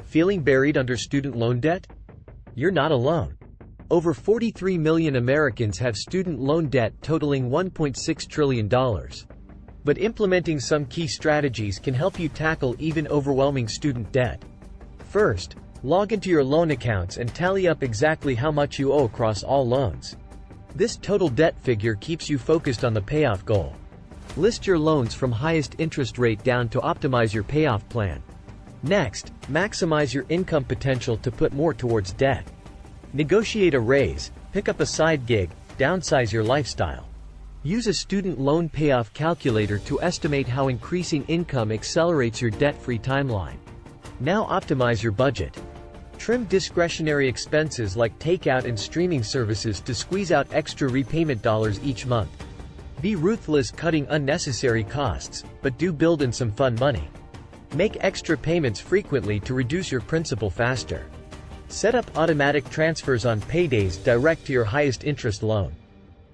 Feeling buried under student loan debt? You're not alone. Over 43 million Americans have student loan debt totaling $1.6 trillion. But implementing some key strategies can help you tackle even overwhelming student debt. First, log into your loan accounts and tally up exactly how much you owe across all loans. This total debt figure keeps you focused on the payoff goal. List your loans from highest interest rate down to optimize your payoff plan. Next, maximize your income potential to put more towards debt. Negotiate a raise, pick up a side gig, downsize your lifestyle. Use a student loan payoff calculator to estimate how increasing income accelerates your debt-free timeline. Now optimize your budget. Trim discretionary expenses like takeout and streaming services to squeeze out extra repayment dollars each month. Be ruthless cutting unnecessary costs, but do build in some fun money. Make extra payments frequently to reduce your principal faster. Set up automatic transfers on paydays direct to your highest interest loan.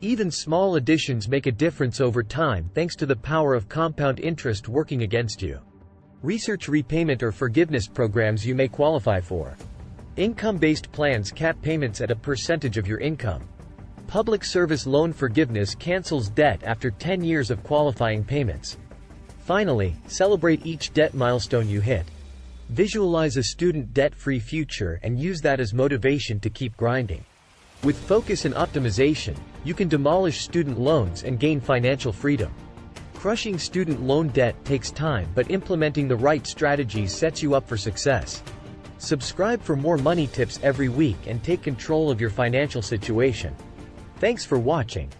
Even small additions make a difference over time thanks to the power of compound interest working against you. Research repayment or forgiveness programs you may qualify for. Income-based plans cap payments at a percentage of your income. Public service loan forgiveness cancels debt after 10 years of qualifying payments. Finally, celebrate each debt milestone you hit. Visualize a student debt-free future and use that as motivation to keep grinding. With focus and optimization, you can demolish student loans and gain financial freedom. Crushing student loan debt takes time, but implementing the right strategies sets you up for success. Subscribe for more money tips every week and take control of your financial situation. Thanks for watching.